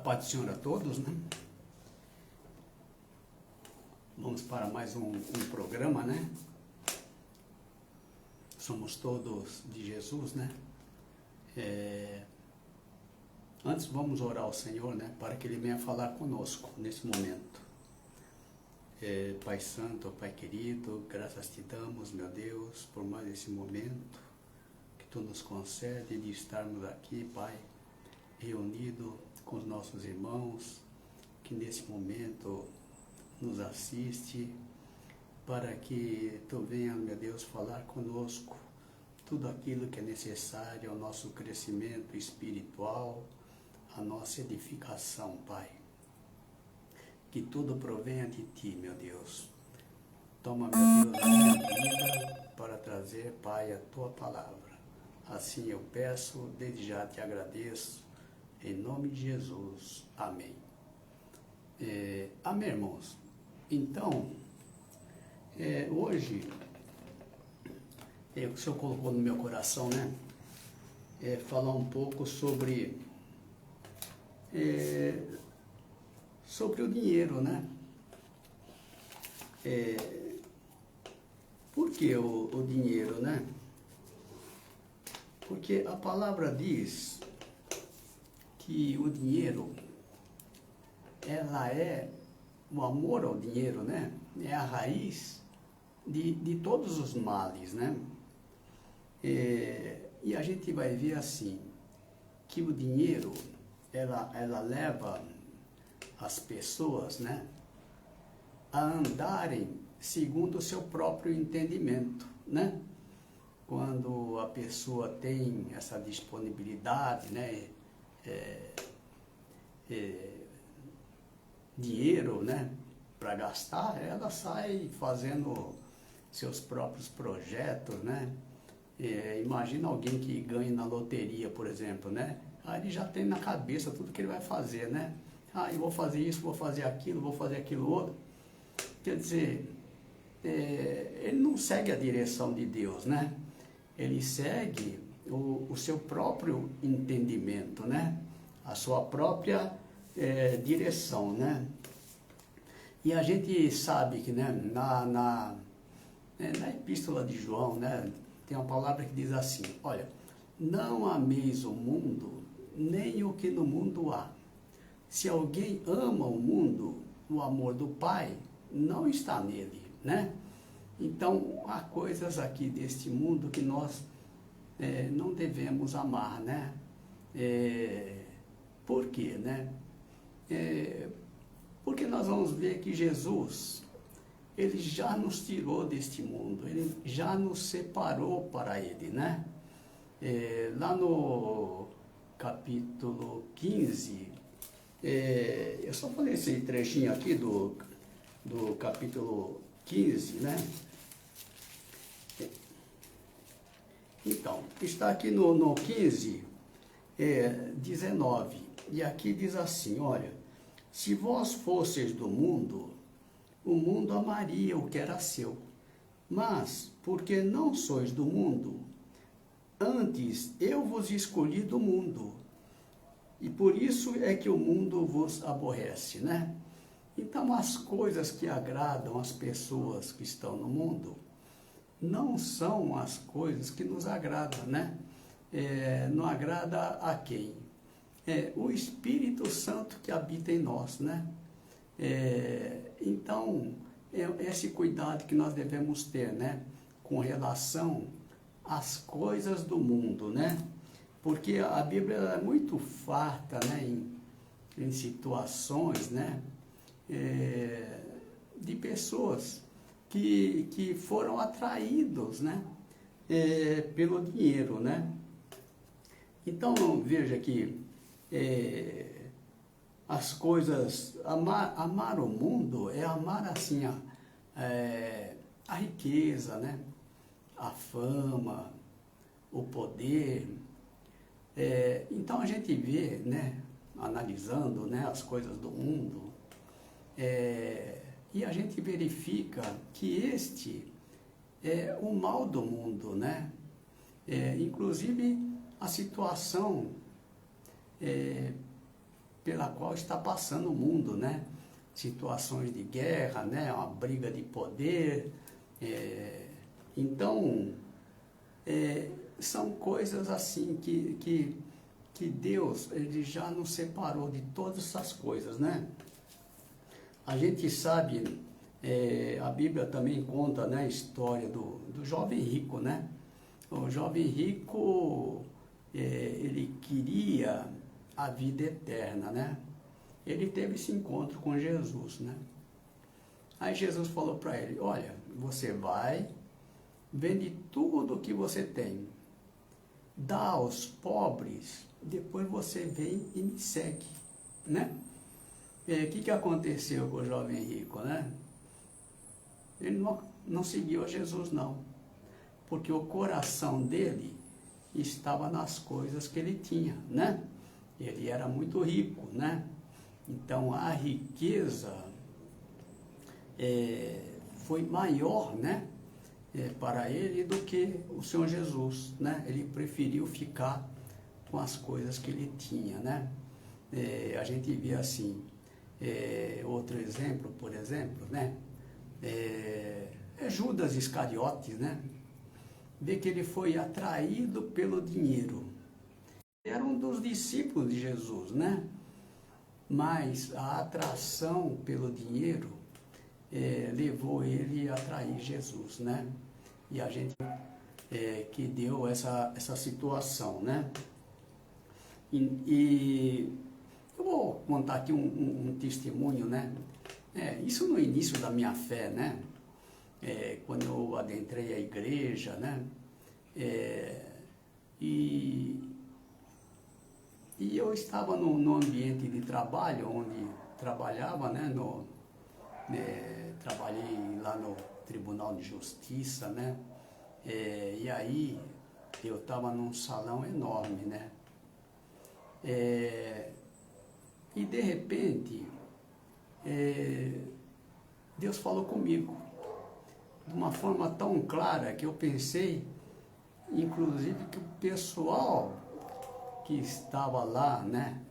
paz do Senhor a todos, né? Vamos para mais um programa, né? Somos todos de Jesus, né? Antes vamos orar ao Senhor, né? Para que Ele venha falar conosco nesse momento. Pai Santo, Pai querido, graças te damos, meu Deus, por mais esse momento que Tu nos concede de estarmos aqui, Pai, reunido com os nossos irmãos, que nesse momento nos assiste, para que Tu venha, meu Deus, falar conosco tudo aquilo que é necessário ao nosso crescimento espiritual, a nossa edificação, Pai. Que tudo provenha de Ti, meu Deus. Toma, meu Deus, a minha vida para trazer, Pai, a Tua palavra. Assim eu peço, desde já te agradeço, em nome de Jesus. Amém. Amém, irmãos. Então, hoje, o Senhor colocou no meu coração, né? Falar um pouco sobre o dinheiro, né? Por que o dinheiro, né? Porque a palavra diz que o dinheiro, ela o amor ao dinheiro, né? É a raiz de todos os males, né? E a gente vai ver assim, que o dinheiro, ela leva as pessoas, né, a andarem segundo o seu próprio entendimento, né? Quando a pessoa tem essa disponibilidade, né, dinheiro, né, para gastar, ela sai fazendo seus próprios projetos, né? Imagina alguém que ganha na loteria, por exemplo, né? Aí ele já tem na cabeça tudo que ele vai fazer, né? Eu vou fazer isso, vou fazer aquilo outro. Quer dizer, ele não segue a direção de Deus, né? Ele segue o seu próprio entendimento, né? A sua própria direção, né? E a gente sabe que, né, na epístola de João, né, tem uma palavra que diz assim, olha, não ameis o mundo, nem o que no mundo há. Se alguém ama o mundo, o amor do Pai não está nele, né? Então, há coisas aqui deste mundo que nós não devemos amar, né? Por quê, né? Porque nós vamos ver que Jesus, Ele já nos tirou deste mundo, Ele já nos separou para Ele, né? Lá no capítulo 15, eu só falei esse trechinho aqui do capítulo 15, né? Então, está aqui no 15, 19, e aqui diz assim, olha, se vós fosseis do mundo, o mundo amaria o que era seu, mas, porque não sois do mundo, antes eu vos escolhi do mundo, e por isso é que o mundo vos aborrece, né? Então, as coisas que agradam as pessoas que estão no mundo, não são as coisas que nos agradam, né? Não agrada a quem? O Espírito Santo que habita em nós, né? Então, esse cuidado que nós devemos ter, né? Com relação às coisas do mundo, né? Porque a Bíblia é muito farta, né? Em situações, né? De pessoas que foram atraídos, né? Pelo dinheiro, né? Então, veja que as coisas, amar o mundo é amar assim a riqueza, né? A fama, o poder. Então a gente vê, né? Analisando, né? As coisas do mundo, e a gente verifica que este é o mal do mundo, né? Inclusive a situação pela qual está passando o mundo, né? Situações de guerra, né? Uma briga de poder. Então, são coisas assim que Deus, ele já nos separou de todas essas coisas, né? A gente sabe, a Bíblia também conta, né, a história do jovem rico, né? O jovem rico, ele queria a vida eterna, né? Ele teve esse encontro com Jesus, né? Aí Jesus falou para ele, olha, você vai, vende tudo o que você tem, dá aos pobres, depois você vem e me segue, né? O que aconteceu com o jovem rico, né? Ele não seguiu a Jesus, não, porque o coração dele estava nas coisas que ele tinha, né? Ele era muito rico, né? Então a riqueza foi maior, né? Para ele do que o Senhor Jesus, né? Ele preferiu ficar com as coisas que ele tinha, né? A gente vê assim, outro exemplo, por exemplo, né? Judas Iscariotes, né? Vê que ele foi atraído pelo dinheiro. Era um dos discípulos de Jesus, né? Mas a atração pelo dinheiro levou ele a trair Jesus, né? E a gente que deu essa situação, né? E eu vou contar aqui um testemunho, né? Isso no início da minha fé, né? Quando eu adentrei a igreja, né? E eu estava no ambiente de trabalho, onde trabalhava, né? Trabalhei lá no Tribunal de Justiça, né? E aí eu estava num salão enorme, né? E de repente, Deus falou comigo de uma forma tão clara que eu pensei, inclusive, que o pessoal que estava lá, né?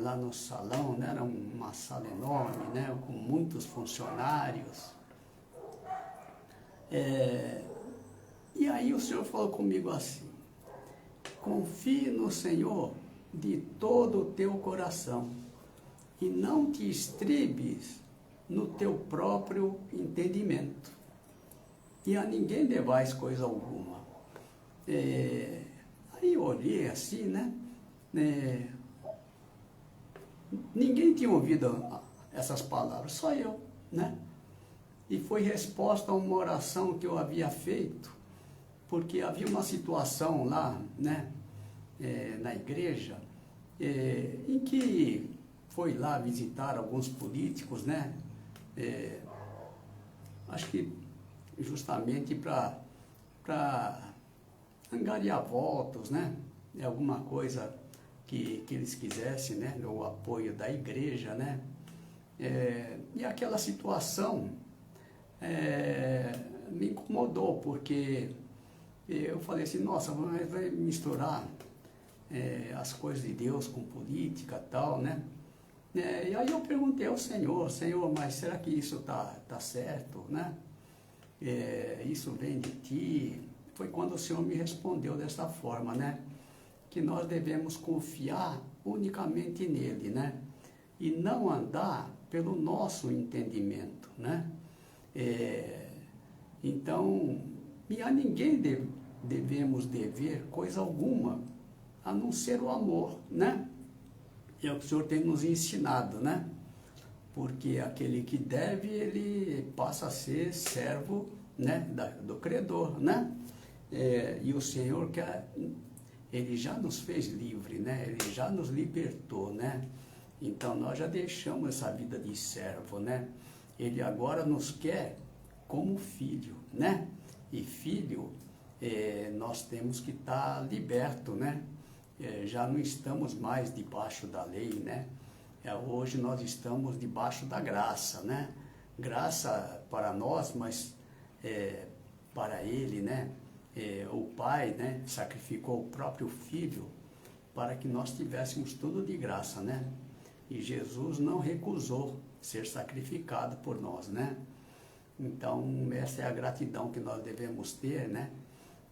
Lá no salão, né? Era uma sala enorme, né? Com muitos funcionários. E aí o Senhor falou comigo assim, confie no Senhor de todo o teu coração e não te estribes no teu próprio entendimento. E a ninguém devais coisa alguma. Aí eu olhei assim, né? Ninguém tinha ouvido essas palavras, só eu, né? E foi resposta a uma oração que eu havia feito, porque havia uma situação lá, né? Na igreja, em que foi lá visitar alguns políticos, né? Acho que justamente para angariar votos, né? Alguma coisa que eles quisessem, né? O apoio da igreja, né? E aquela situação me incomodou, porque eu falei assim, nossa, vai misturar as coisas de Deus com política e tal, né? E aí eu perguntei ao Senhor, mas será que isso tá certo, né? Isso vem de ti? Foi quando o Senhor me respondeu dessa forma, né? Que nós devemos confiar unicamente nele, né? E não andar pelo nosso entendimento, né? Então, e a ninguém devemos dever coisa alguma, a não ser o amor, né? É o que o Senhor tem nos ensinado, né? Porque aquele que deve, ele passa a ser servo, né? Do credor, né? E o Senhor ele já nos fez livre, né? Ele já nos libertou, né? Então nós já deixamos essa vida de servo, né? Ele agora nos quer como filho, né? E filho, nós temos que estar liberto, né? Já não estamos mais debaixo da lei, né? Hoje nós estamos debaixo da graça, né? Graça para nós, mas para ele, né? O Pai, né? Sacrificou o próprio Filho para que nós tivéssemos tudo de graça, né? E Jesus não recusou ser sacrificado por nós, né? Então, essa é a gratidão que nós devemos ter, né?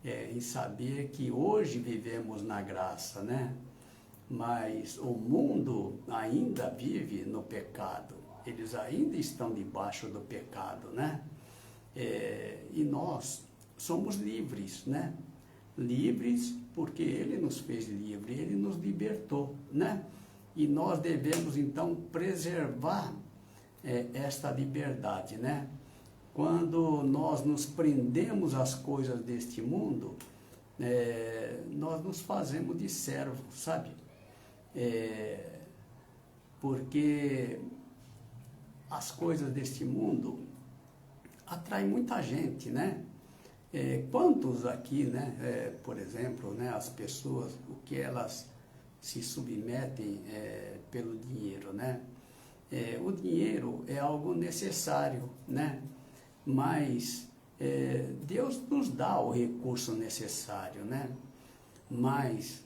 Em saber que hoje vivemos na graça, né? Mas o mundo ainda vive no pecado. Eles ainda estão debaixo do pecado, né? E nós somos livres, né? Livres porque Ele nos fez livre, Ele nos libertou, né? E nós devemos, então, preservar esta liberdade, né? Quando nós nos prendemos às coisas deste mundo, nós nos fazemos de servo, sabe? Porque as coisas deste mundo atraem muita gente, né? Quantos aqui, né? Por exemplo, né? As pessoas, o que elas se submetem pelo dinheiro, né? O dinheiro é algo necessário, né? Mas Deus nos dá o recurso necessário, né? Mas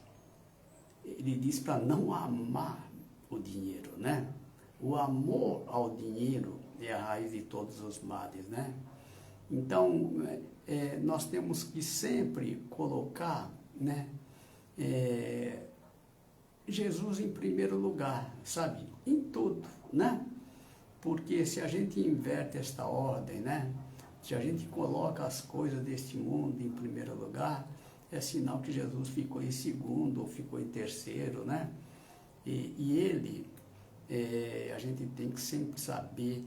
Ele diz para não amar o dinheiro, né? O amor ao dinheiro é a raiz de todos os males, né? Então, nós temos que sempre colocar, né? Jesus em primeiro lugar, sabe? Em tudo, né? Porque se a gente inverte esta ordem, né? Se a gente coloca as coisas deste mundo em primeiro lugar, é sinal que Jesus ficou em segundo ou ficou em terceiro, né? E Ele, a gente tem que sempre saber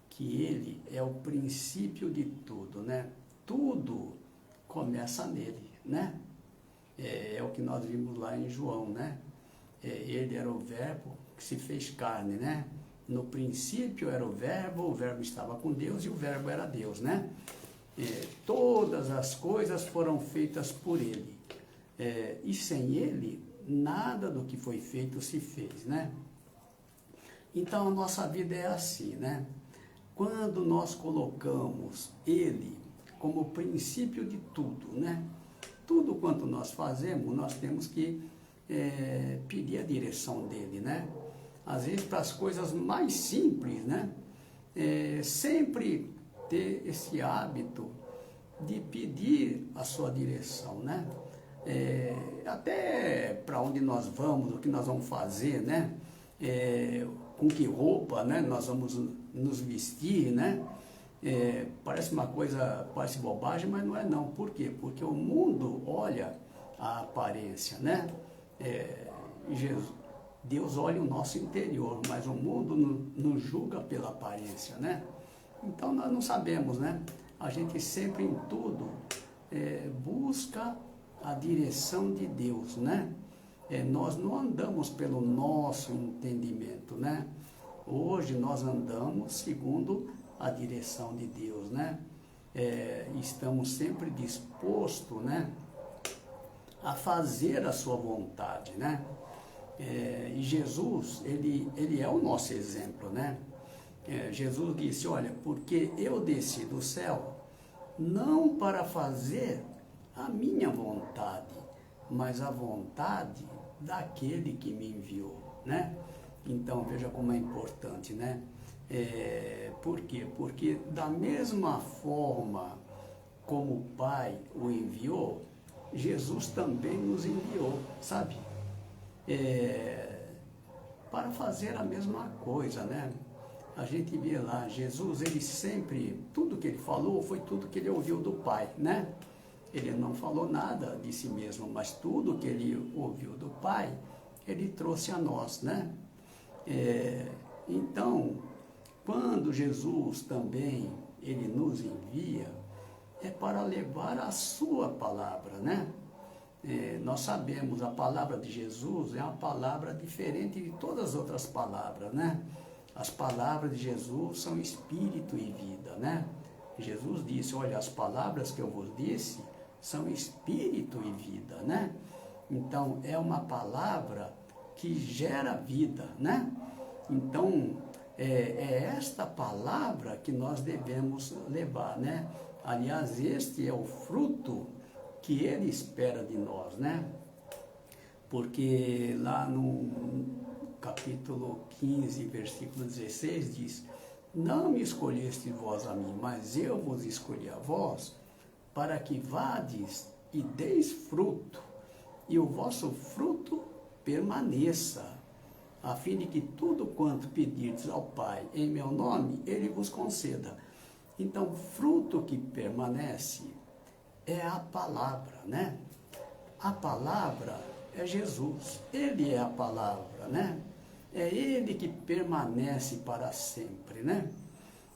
que Ele é o princípio de tudo, né? Tudo começa nele, né? É o que nós vimos lá em João, né? Ele era o verbo que se fez carne, né? No princípio era o verbo estava com Deus e o verbo era Deus, né? Todas as coisas foram feitas por Ele. E sem Ele, nada do que foi feito se fez, né? Então a nossa vida é assim, né? Quando nós colocamos Ele como princípio de tudo, né? Tudo quanto nós fazemos, nós temos que pedir a direção dele, né? Às vezes para as coisas mais simples, né? Sempre ter esse hábito de pedir a sua direção, né? Até para onde nós vamos, o que nós vamos fazer, né? Com que roupa, né? Nós vamos nos vestir, né? Parece uma coisa, parece bobagem, mas não é não. Por quê? Porque o mundo olha a aparência, né? Deus olha o nosso interior, mas o mundo nos julga pela aparência, né? Então nós não sabemos, né? A gente sempre em tudo busca a direção de Deus, né? Nós não andamos pelo nosso entendimento, né? Hoje nós andamos segundo a direção de Deus, né? Estamos sempre dispostos, né? A fazer a sua vontade, né? E Jesus, ele é o nosso exemplo, né? Jesus disse, olha, porque eu desci do céu, não para fazer a minha vontade, mas a vontade daquele que me enviou, né? Então, veja como é importante, né? Por quê? Porque da mesma forma como o Pai o enviou, Jesus também nos enviou, sabe? Para fazer a mesma coisa, né? A gente vê lá, Jesus, ele sempre, tudo que ele falou foi tudo que ele ouviu do Pai, né? Ele não falou nada de si mesmo, mas tudo que ele ouviu do Pai, ele trouxe a nós, né? Então, quando Jesus também, ele nos envia, é para levar a sua palavra, né? Nós sabemos, a palavra de Jesus é uma palavra diferente de todas as outras palavras, né? As palavras de Jesus são espírito e vida, né? Jesus disse, olha, as palavras que eu vos disse são espírito e vida, né? Então, é uma palavra que gera vida, né? Então, é esta palavra que nós devemos levar, né? Aliás, este é o fruto que ele espera de nós, né? Porque lá no capítulo 15, versículo 16, diz: não me escolheste vós a mim, mas eu vos escolhi a vós, para que vades e deis fruto, e o vosso fruto permaneça, a fim de que tudo quanto pedirdes ao Pai em meu nome, Ele vos conceda. Então, fruto que permanece é a palavra, né? A palavra é Jesus, Ele é a palavra, né? É Ele que permanece para sempre, né?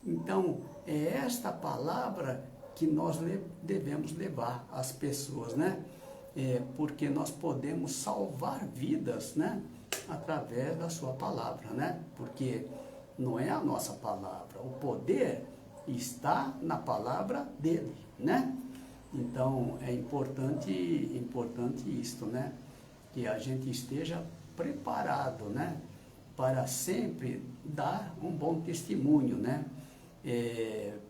Então, é esta palavra que nós devemos levar às pessoas, né? Porque nós podemos salvar vidas, né? Através da sua palavra, né? Porque não é a nossa palavra, o poder está na palavra dele, né? Então, é importante isto, né? Que a gente esteja preparado, né? Para sempre dar um bom testemunho, né?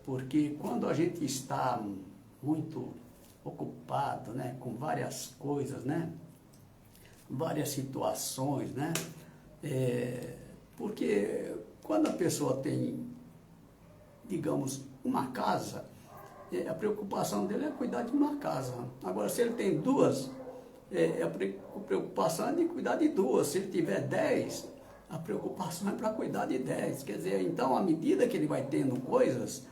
Porque quando a gente está muito ocupado, né? Com várias coisas, né? Várias situações, né? Porque quando a pessoa tem, digamos, uma casa, a preocupação dele é cuidar de uma casa. Agora, se ele tem duas, a preocupação é de cuidar de duas. Se ele tiver 10, a preocupação é para cuidar de 10. Quer dizer, então, à medida que ele vai tendo coisas,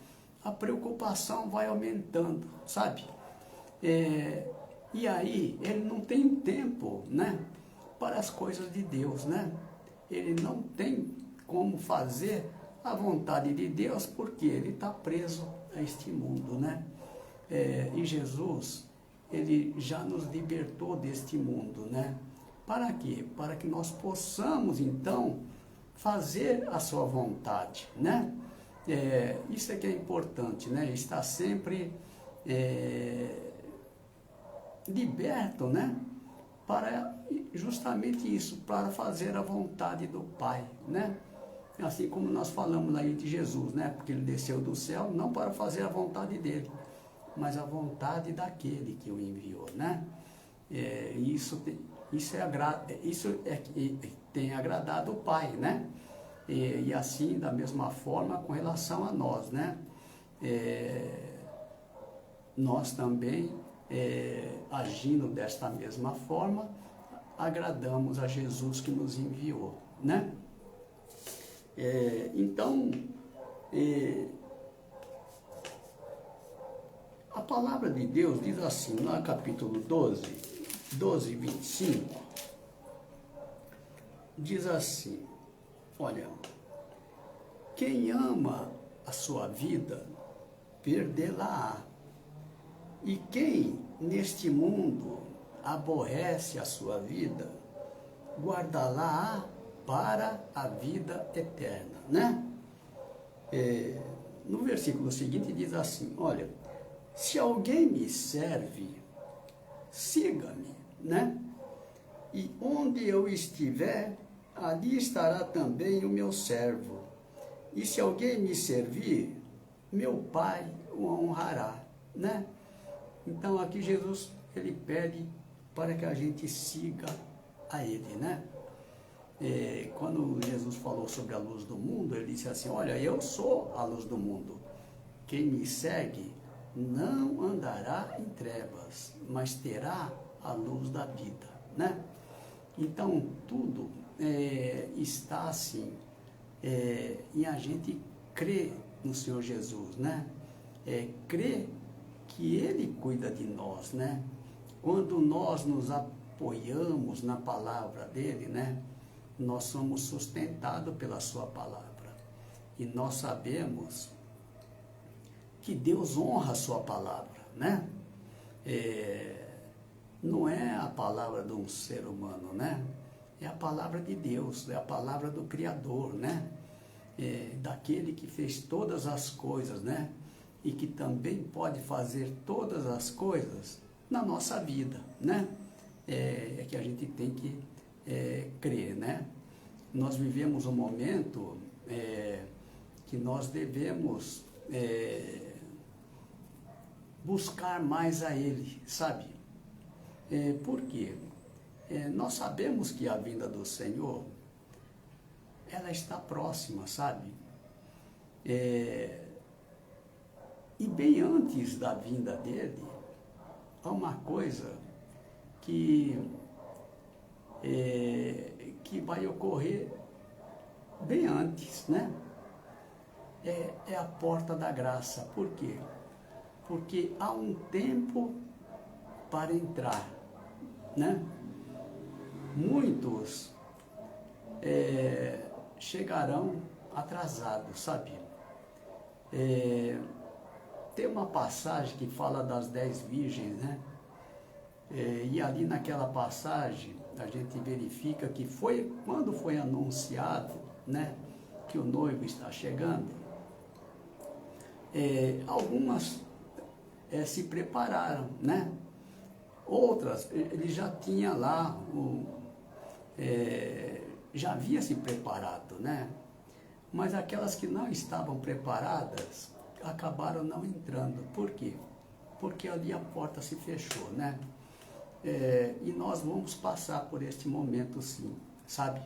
a preocupação vai aumentando, sabe? E aí, ele não tem tempo, né, para as coisas de Deus, né? Ele não tem como fazer a vontade de Deus, porque ele está preso a este mundo, né? E Jesus, ele já nos libertou deste mundo, né? Para quê? Para que nós possamos, então, fazer a sua vontade, né? Isso é que é importante, né? Estar sempre liberto, né? Para justamente isso, para fazer a vontade do Pai, né? Assim como nós falamos aí de Jesus, né? Porque ele desceu do céu não para fazer a vontade dele, mas a vontade daquele que o enviou, né? Isso tem agradado o Pai, né? E assim, da mesma forma, com relação a nós, né? Nós também, agindo desta mesma forma, agradamos a Jesus que nos enviou, né? Então, a palavra de Deus diz assim, lá no capítulo 12, 25, diz assim: olha, quem ama a sua vida, perdê-la-á. E quem neste mundo aborrece a sua vida, guardá-la-á para a vida eterna, né? No versículo seguinte diz assim, olha, se alguém me serve, siga-me, né? E onde eu estiver, ali estará também o meu servo. E se alguém me servir, meu Pai o honrará, né? Então aqui Jesus, ele pede para que a gente siga a ele, né? Quando Jesus falou sobre a luz do mundo, ele disse assim, olha, eu sou a luz do mundo. Quem me segue não andará em trevas, mas terá a luz da vida, né? Então, tudo está assim, em a gente crer no Senhor Jesus, né? Crer que Ele cuida de nós, né? Quando nós nos apoiamos na palavra dEle, né? Nós somos sustentados pela sua palavra. E nós sabemos que Deus honra a sua palavra, né? Não é a palavra de um ser humano, né? É a palavra de Deus, é a palavra do Criador, né? Daquele que fez todas as coisas, né? E que também pode fazer todas as coisas na nossa vida, né? É que a gente tem que crer, né? Nós vivemos um momento que nós devemos buscar mais a Ele, sabe? Por quê? Nós sabemos que a vinda do Senhor ela está próxima, sabe? E bem antes da vinda dele, há uma coisa que vai ocorrer bem antes, né? É a porta da graça. Por quê? Porque há um tempo para entrar, né? Muitos chegarão atrasados, sabe? Tem uma passagem que fala das 10 virgens, né? E ali naquela passagem a gente verifica que foi quando foi anunciado, né, que o noivo está chegando. Algumas se prepararam, né? Outras, ele já tinha lá, já havia se preparado, né? Mas aquelas que não estavam preparadas acabaram não entrando. Por quê? Porque ali a porta se fechou, né? E nós vamos passar por este momento, sim, sabe?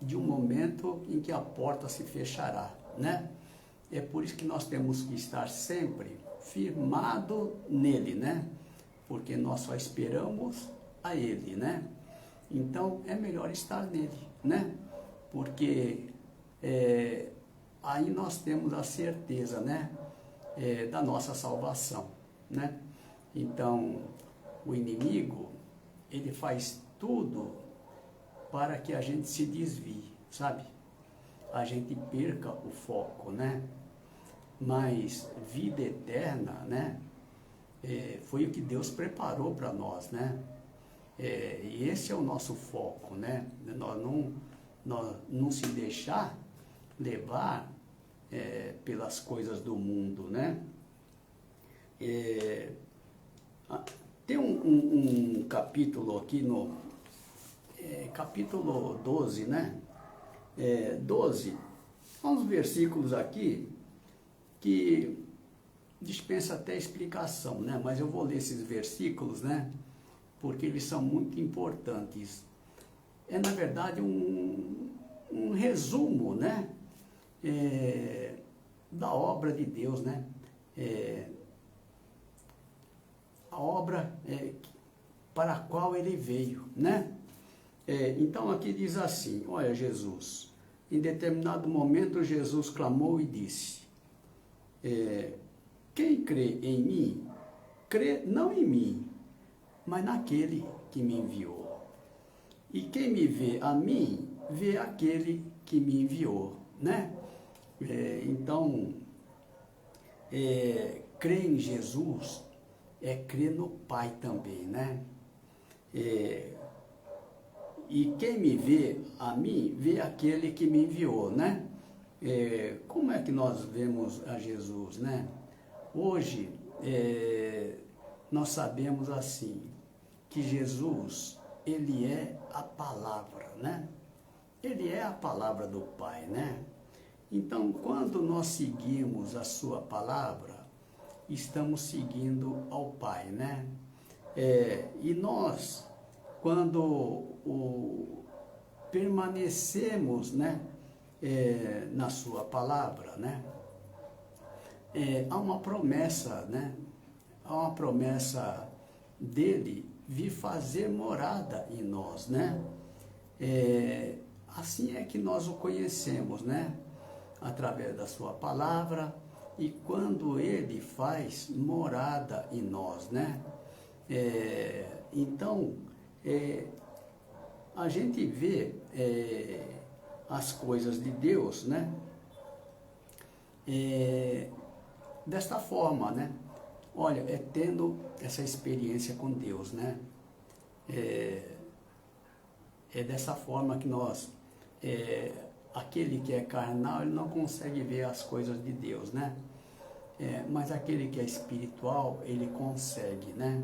De um momento em que a porta se fechará, né? É por isso que nós temos que estar sempre firmado nele, né? Porque nós só esperamos a ele, né? Então é melhor estar nele, né? Porque aí nós temos a certeza, né? Da nossa salvação, né? Então o inimigo, ele faz tudo para que a gente se desvie, sabe? A gente perca o foco, né? Mas vida eterna, né? Foi o que Deus preparou para nós, né? E esse é o nosso foco, né? Nós não se deixar levar pelas coisas do mundo, né? Tem um capítulo aqui no capítulo 12, né? 12, há uns versículos aqui que dispensa até explicação, né? Mas eu vou ler esses versículos, né? Porque eles são muito importantes. Na verdade, um resumo, né? Da obra de Deus, né? A obra para a qual ele veio, né? Então aqui diz assim, olha, Jesus, em determinado momento Jesus clamou e disse, quem crê em mim, crê não em mim, mas naquele que me enviou. E quem me vê a mim, vê aquele que me enviou, né? Então, crer em Jesus é crer no Pai também, né? E quem me vê a mim, vê aquele que me enviou, né? Como é que nós vemos a Jesus, né? Hoje, nós sabemos assim, que Jesus, ele é a palavra, né? Ele é a palavra do Pai, né? Então, quando nós seguimos a sua palavra, estamos seguindo ao Pai, né? E nós, quando permanecemos, né, na sua palavra, né, há uma promessa, né? Há uma promessa dele vir fazer morada em nós, né? Assim é que nós o conhecemos, né? Através da sua palavra e quando ele faz morada em nós, né? Então, a gente vê as coisas de Deus, né? Desta forma, né? Olha, tendo essa experiência com Deus, né? Dessa forma que nós, aquele que é carnal, ele não consegue ver as coisas de Deus, né? Mas aquele que é espiritual, ele consegue, né?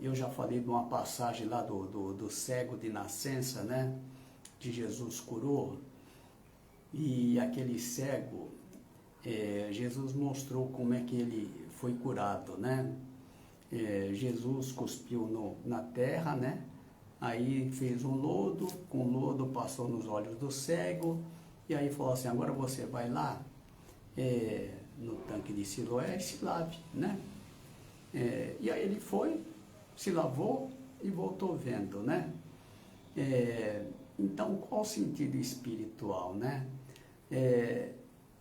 Eu já falei de uma passagem lá do cego de nascença, né? Que Jesus curou. E aquele cego, Jesus mostrou como é que ele foi curado, né? Jesus cuspiu na terra, né? Aí fez um lodo, com lodo passou nos olhos do cego, e aí falou assim, agora você vai lá no tanque de Siloé e se lave, né? E aí ele foi, se lavou e voltou vendo, né? Então, qual o sentido espiritual, né?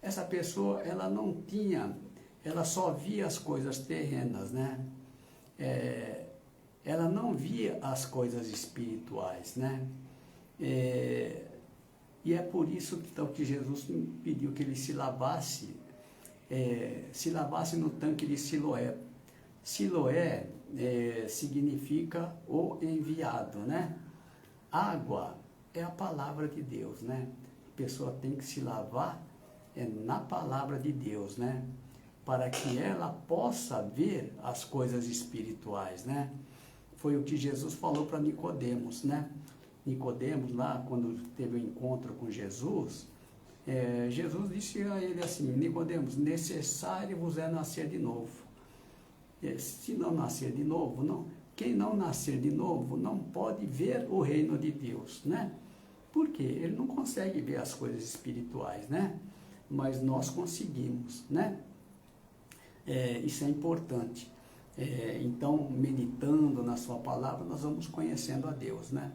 Essa pessoa, ela não tinha, ela só via as coisas terrenas, né? Ela não via as coisas espirituais, né? E é por isso então, que Jesus pediu que ele se lavasse no tanque de Siloé. Siloé significa o enviado, né? Água é a palavra de Deus, né? A pessoa tem que se lavar na palavra de Deus, né? Para que ela possa ver as coisas espirituais, né? Foi o que Jesus falou para Nicodemos, né? Nicodemos, lá, quando teve o encontro com Jesus, Jesus disse a ele assim, Nicodemos, necessário vos é nascer de novo. Se não nascer de novo, não, quem não nascer de novo não pode ver o reino de Deus, né? Por quê? Ele não consegue ver as coisas espirituais, né? Mas nós conseguimos, né? Isso é importante. Então, meditando na sua palavra, nós vamos conhecendo a Deus, né?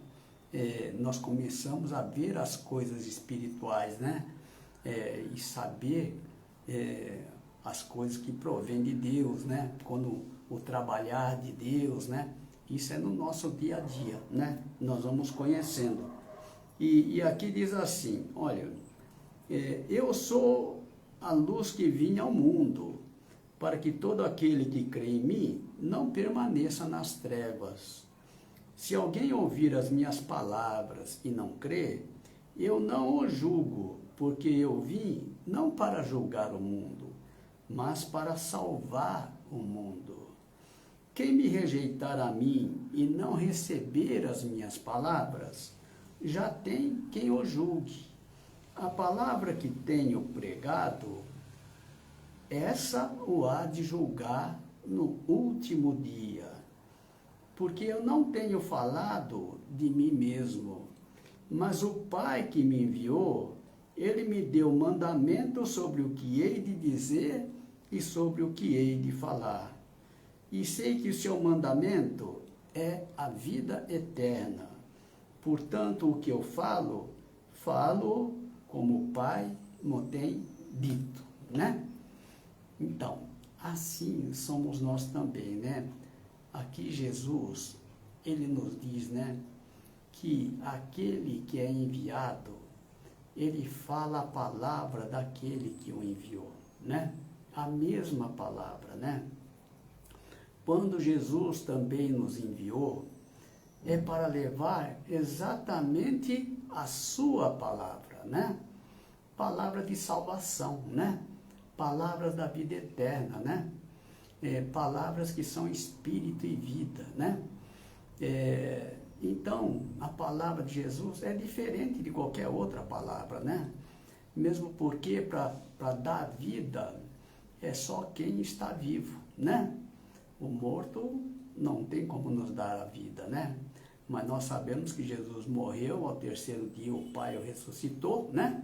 Nós começamos a ver as coisas espirituais, né? E saber as coisas que provêm de Deus, né? Quando o trabalhar de Deus, né? Isso é no nosso dia a dia, né? Nós vamos conhecendo. E aqui diz assim, olha, eu sou a luz que vinha ao mundo, para que todo aquele que crê em mim não permaneça nas trevas. Se alguém ouvir as minhas palavras e não crer, eu não o julgo, porque eu vim não para julgar o mundo, mas para salvar o mundo. Quem me rejeitar a mim e não receber as minhas palavras, já tem quem o julgue. A palavra que tenho pregado, essa o há de julgar no último dia. Porque eu não tenho falado de mim mesmo, mas o Pai que me enviou, ele me deu mandamento sobre o que hei de dizer e sobre o que hei de falar. E sei que o seu mandamento é a vida eterna. Portanto, o que eu falo, falo como o Pai me tem dito, né? Então, assim somos nós também, né? Aqui Jesus, ele nos diz, né, que aquele que é enviado, ele fala a palavra daquele que o enviou, né? A mesma palavra, né? Quando Jesus também nos enviou, é para levar exatamente a sua palavra, né? Palavra de salvação, né? Palavras da vida eterna, né? Palavras que são espírito e vida, né? Então, a palavra de Jesus é diferente de qualquer outra palavra, né? Mesmo porque para dar vida é só quem está vivo, né? O morto não tem como nos dar a vida, né? Mas nós sabemos que Jesus morreu, ao terceiro dia o Pai o ressuscitou, né?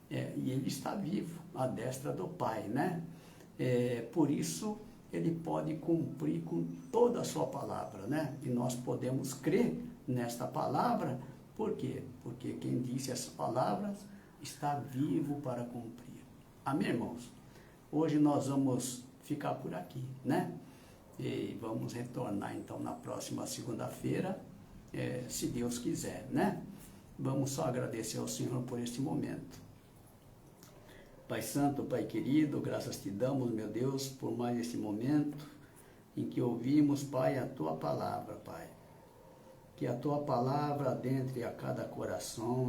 E ele está vivo, à destra do Pai, né? Por isso, ele pode cumprir com toda a sua palavra, né? E nós podemos crer nesta palavra, por quê? Porque quem disse essas palavras está vivo para cumprir. Amém, irmãos? Hoje nós vamos ficar por aqui, né? E vamos retornar então na próxima segunda-feira, se Deus quiser, né? Vamos só agradecer ao Senhor por este momento. Pai Santo, Pai querido, graças te damos, meu Deus, por mais este momento em que ouvimos, Pai, a Tua palavra, Pai. Que a Tua palavra adentre a cada coração,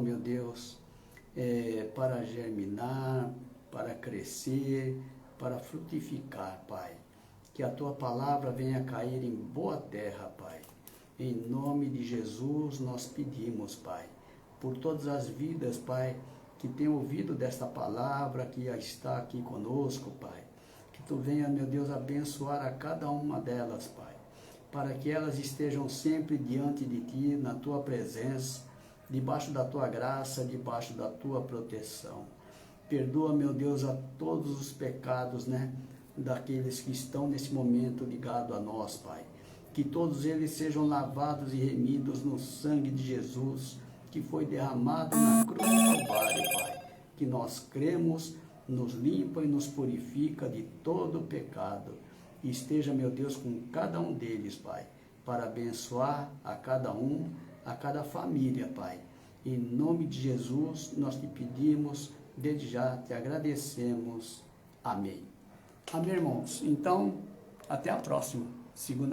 meu Deus, para germinar, para crescer, para frutificar, Pai. Que a Tua palavra venha cair em boa terra, Pai. Em nome de Jesus nós pedimos, Pai, por todas as vidas, Pai, que tem ouvido desta palavra, que está aqui conosco, Pai. Que Tu venha, meu Deus, abençoar a cada uma delas, Pai. para que elas estejam sempre diante de Ti, na Tua presença, debaixo da Tua graça, debaixo da Tua proteção. Perdoa, meu Deus, a todos os pecados, né, daqueles que estão nesse momento ligados a nós, Pai. Que todos eles sejam lavados e remidos no sangue de Jesus, que foi derramado na cruz do Calvário, Pai. Que nós cremos, nos limpa e nos purifica de todo o pecado. E esteja, meu Deus, com cada um deles, Pai, para abençoar a cada um, a cada família, Pai. Em nome de Jesus, nós te pedimos, desde já te agradecemos. Amém. Amém, irmãos. Então, até a próxima, segunda.